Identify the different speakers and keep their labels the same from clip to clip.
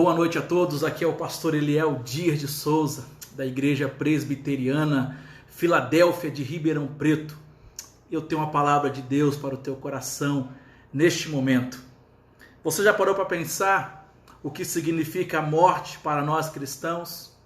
Speaker 1: Boa noite a todos, aqui é o pastor Eliel Dias de Souza, da Igreja Presbiteriana Filadélfia de Ribeirão Preto. Eu tenho uma palavra de Deus para o teu coração neste momento. Você já parou para pensar o que significa a morte para nós cristãos?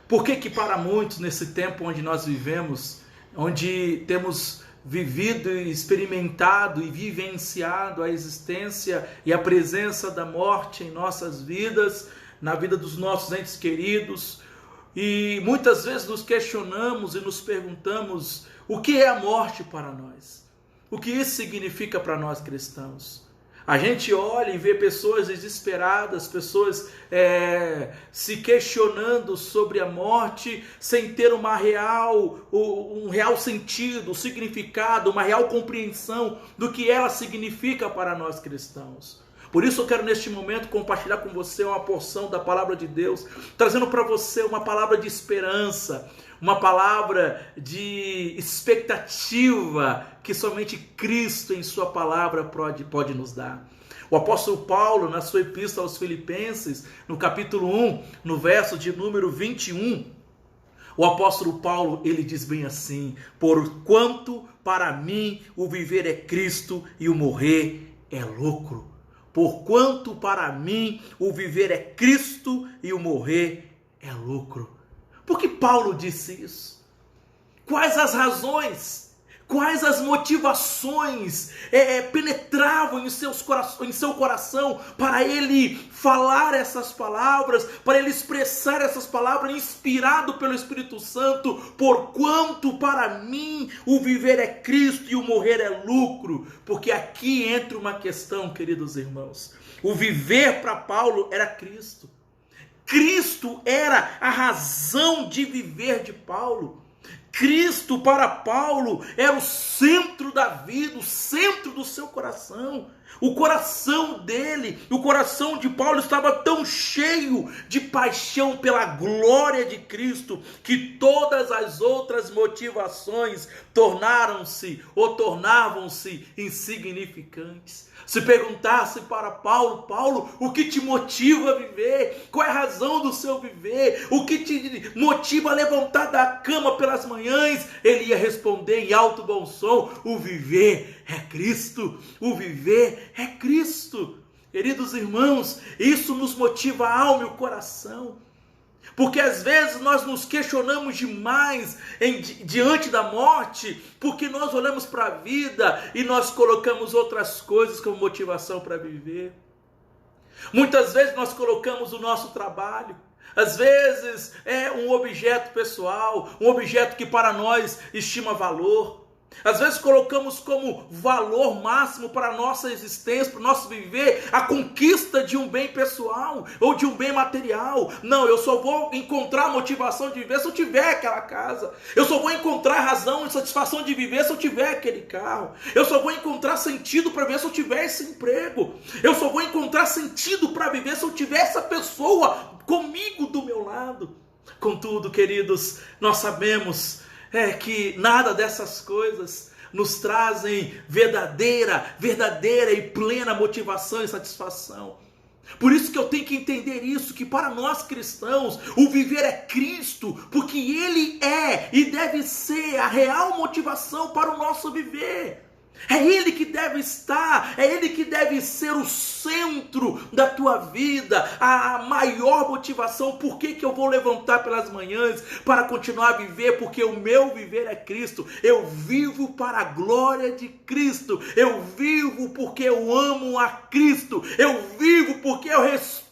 Speaker 1: Por que para muitos nesse tempo onde nós vivemos, onde temos vivido, experimentado e vivenciado a existência e a presença da morte em nossas vidas, na vida dos nossos entes queridos, e muitas vezes nos questionamos e nos perguntamos o que é a morte para nós, o que isso significa para nós cristãos. A gente olha e vê pessoas desesperadas, pessoas se questionando sobre a morte, sem ter um real sentido, significado, uma real compreensão do que ela significa para nós cristãos. Por isso eu quero neste momento compartilhar com você uma porção da palavra de Deus, trazendo para você uma palavra de esperança, uma palavra de expectativa que somente Cristo em sua palavra pode nos dar. O apóstolo Paulo, na sua epístola aos Filipenses, no capítulo 1, no verso de número 21, o apóstolo Paulo, ele diz bem assim: porquanto para mim o viver é Cristo e o morrer é lucro. Porquanto para mim o viver é Cristo e o morrer é lucro. Por que Paulo disse isso? Quais as razões? Quais as motivações penetravam em seu coração para ele falar essas palavras, para ele expressar essas palavras, inspirado pelo Espírito Santo? Porquanto para mim o viver é Cristo e o morrer é lucro. Porque aqui entra uma questão, queridos irmãos. O viver para Paulo era Cristo. Cristo era a razão de viver de Paulo. Cristo para Paulo era o centro da vida, o centro do seu coração. O coração dele, o coração de Paulo estava tão cheio de paixão pela glória de Cristo, que todas as outras motivações tornavam-se insignificantes. Se perguntasse para Paulo, o que te motiva a viver? Qual é a razão do seu viver? O que te motiva a levantar da cama pelas manhãs? Ele ia responder em alto bom som: o viver é Cristo, o viver é Cristo. Queridos irmãos, isso nos motiva a alma e o coração. Porque às vezes nós nos questionamos demais diante da morte, porque nós olhamos para a vida e nós colocamos outras coisas como motivação para viver. Muitas vezes nós colocamos o nosso trabalho, às vezes é um objeto pessoal, um objeto que para nós estima valor. Às vezes colocamos como valor máximo para a nossa existência, para o nosso viver, a conquista de um bem pessoal ou de um bem material. Não, eu só vou encontrar motivação de viver se eu tiver aquela casa. Eu só vou encontrar razão e satisfação de viver se eu tiver aquele carro. Eu só vou encontrar sentido para viver se eu tiver esse emprego. Eu só vou encontrar sentido para viver se eu tiver essa pessoa comigo do meu lado. Contudo, queridos, nós sabemos que nada dessas coisas nos trazem verdadeira e plena motivação e satisfação. Por isso que eu tenho que entender isso, que para nós cristãos o viver é Cristo, porque Ele é e deve ser a real motivação para o nosso viver. É Ele que deve estar, é Ele que deve ser o centro da tua vida, a maior motivação. Por que eu vou levantar pelas manhãs para continuar a viver? Porque o meu viver é Cristo. Eu vivo para a glória de Cristo. Eu vivo porque eu amo a Cristo. Eu vivo porque eu respiro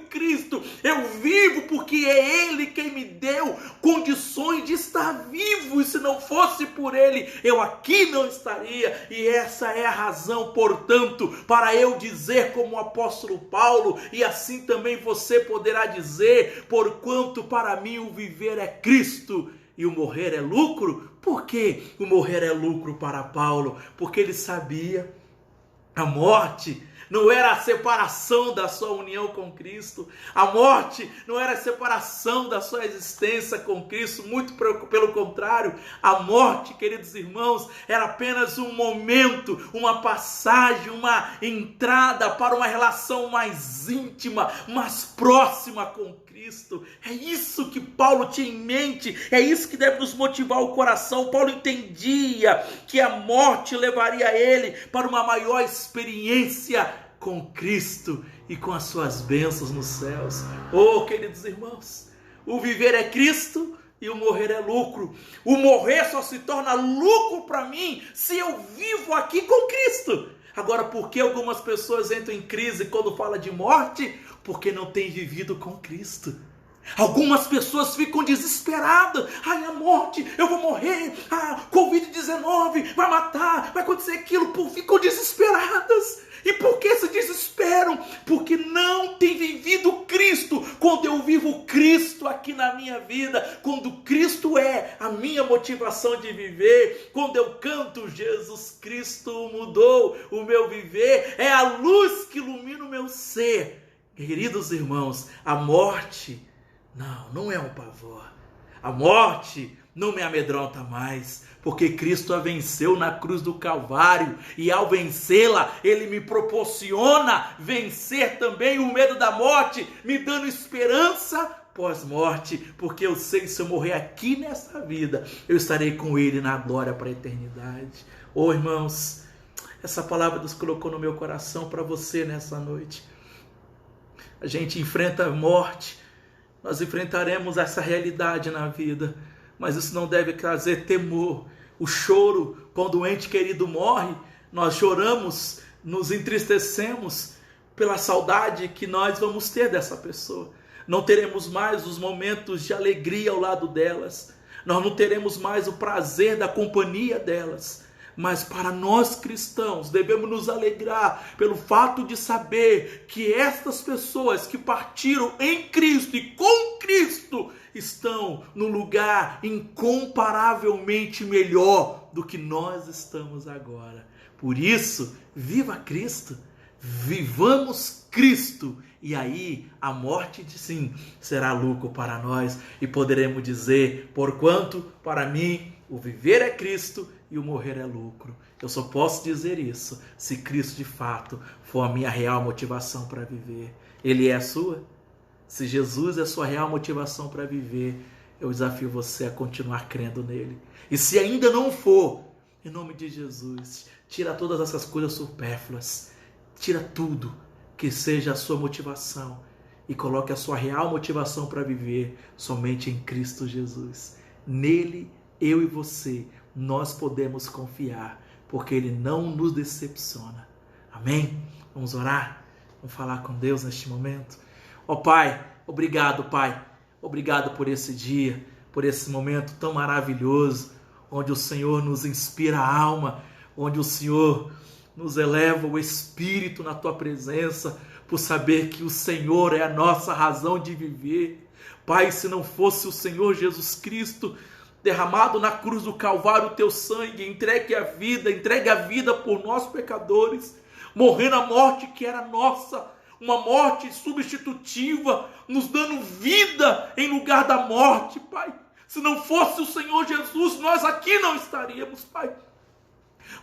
Speaker 1: Cristo. Eu vivo porque é Ele quem me deu condições de estar vivo, e se não fosse por Ele, eu aqui não estaria. E essa é a razão, portanto, para eu dizer como o apóstolo Paulo, e assim também você poderá dizer: porquanto para mim o viver é Cristo e o morrer é lucro. Por que o morrer é lucro para Paulo? Porque ele sabia a morte não era a separação da sua união com Cristo. A morte não era a separação da sua existência com Cristo, muito pelo contrário. A morte, queridos irmãos, era apenas um momento, uma passagem, uma entrada para uma relação mais íntima, mais próxima com Cristo. É isso que Paulo tinha em mente, é isso que deve nos motivar o coração. Paulo entendia que a morte levaria ele para uma maior experiência com Cristo e com as suas bênçãos nos céus. Oh, queridos irmãos, o viver é Cristo e o morrer é lucro. O morrer só se torna lucro para mim se eu vivo aqui com Cristo. Agora, por que algumas pessoas entram em crise quando fala de morte? Porque não têm vivido com Cristo. Algumas pessoas ficam desesperadas. Ai, a morte, eu vou morrer. Covid-19 vai matar, vai acontecer aquilo. Ficam desesperadas. E por que se desesperam? Porque não têm vivido Cristo. Quando eu vivo Cristo aqui na minha vida, quando Cristo é a minha motivação de viver, quando eu canto Jesus Cristo mudou o meu viver, é a luz que ilumina o meu ser. Queridos irmãos, a morte não é um pavor. A morte não me amedronta mais, porque Cristo a venceu na cruz do Calvário, e ao vencê-la, Ele me proporciona vencer também o medo da morte, me dando esperança pós-morte, porque eu sei que se eu morrer aqui nessa vida, eu estarei com Ele na glória para a eternidade. Oh, irmãos, essa palavra Deus colocou no meu coração para você nessa noite. A gente enfrenta a morte, nós enfrentaremos essa realidade na vida, mas isso não deve trazer temor. O choro, quando o ente querido morre, nós choramos, nos entristecemos pela saudade que nós vamos ter dessa pessoa. Não teremos mais os momentos de alegria ao lado delas, nós não teremos mais o prazer da companhia delas. Mas para nós cristãos, devemos nos alegrar pelo fato de saber que estas pessoas que partiram em Cristo e com Cristo estão no lugar incomparavelmente melhor do que nós estamos agora. Por isso, viva Cristo, vivamos Cristo, e aí a morte, sim, será lucro para nós, e poderemos dizer: porquanto para mim o viver é Cristo e o morrer é lucro. Eu só posso dizer isso se Cristo de fato for a minha real motivação para viver. Ele é a sua? Se Jesus é a sua real motivação para viver, eu desafio você a continuar crendo nele. E se ainda não for, em nome de Jesus, tira todas essas coisas supérfluas, tira tudo que seja a sua motivação e coloque a sua real motivação para viver somente em Cristo Jesus. Nele, eu e você, nós podemos confiar, porque Ele não nos decepciona. Amém? Vamos orar? Vamos falar com Deus neste momento? Ó Pai, obrigado, Pai. Obrigado por esse dia, por esse momento tão maravilhoso, onde o Senhor nos inspira a alma, onde o Senhor nos eleva o espírito na Tua presença, por saber que o Senhor é a nossa razão de viver. Pai, se não fosse o Senhor Jesus Cristo derramado na cruz do Calvário, o Teu sangue, entregue a vida por nós pecadores, morrendo a morte que era nossa, uma morte substitutiva, nos dando vida em lugar da morte, Pai. Se não fosse o Senhor Jesus, nós aqui não estaríamos, Pai.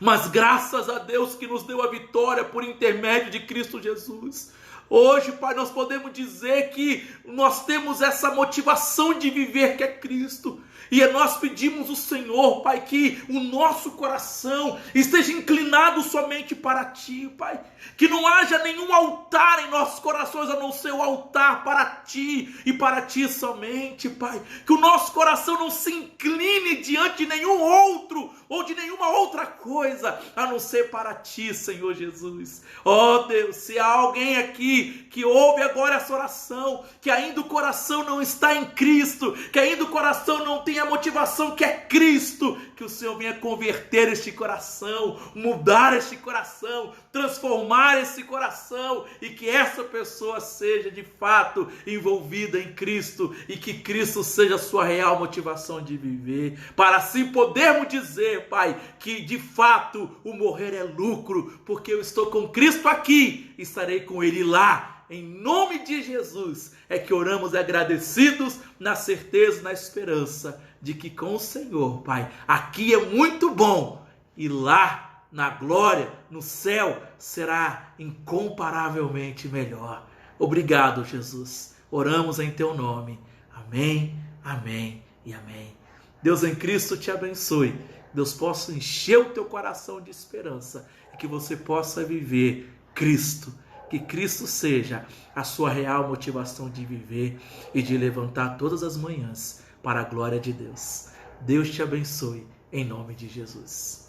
Speaker 1: Mas graças a Deus que nos deu a vitória por intermédio de Cristo Jesus. Hoje, Pai, nós podemos dizer que nós temos essa motivação de viver, que é Cristo. E nós pedimos ao Senhor, Pai, que o nosso coração esteja inclinado somente para Ti, Pai. Que não haja nenhum altar em nossos corações, a não ser o altar para Ti e para Ti somente, Pai. Que o nosso coração não se incline diante de nenhum outro ou de nenhuma outra coisa, a não ser para Ti, Senhor Jesus. Ó Deus, se há alguém aqui que ouve agora essa oração, que ainda o coração não está em Cristo, que ainda o coração não tem tem a motivação que é Cristo, que o Senhor venha converter este coração, mudar este coração, transformar esse coração, e que essa pessoa seja de fato envolvida em Cristo, e que Cristo seja a sua real motivação de viver, para assim podermos dizer, Pai, que de fato o morrer é lucro, porque eu estou com Cristo aqui, estarei com Ele lá. Em nome de Jesus é que oramos agradecidos, na certeza, na esperança de que com o Senhor, Pai, aqui é muito bom, e lá na glória, no céu, será incomparavelmente melhor. Obrigado, Jesus. Oramos em Teu nome. Amém, amém e amém. Deus em Cristo te abençoe. Deus possa encher o teu coração de esperança e que você possa viver Cristo. Que Cristo seja a sua real motivação de viver e de levantar todas as manhãs para a glória de Deus. Deus te abençoe, em nome de Jesus.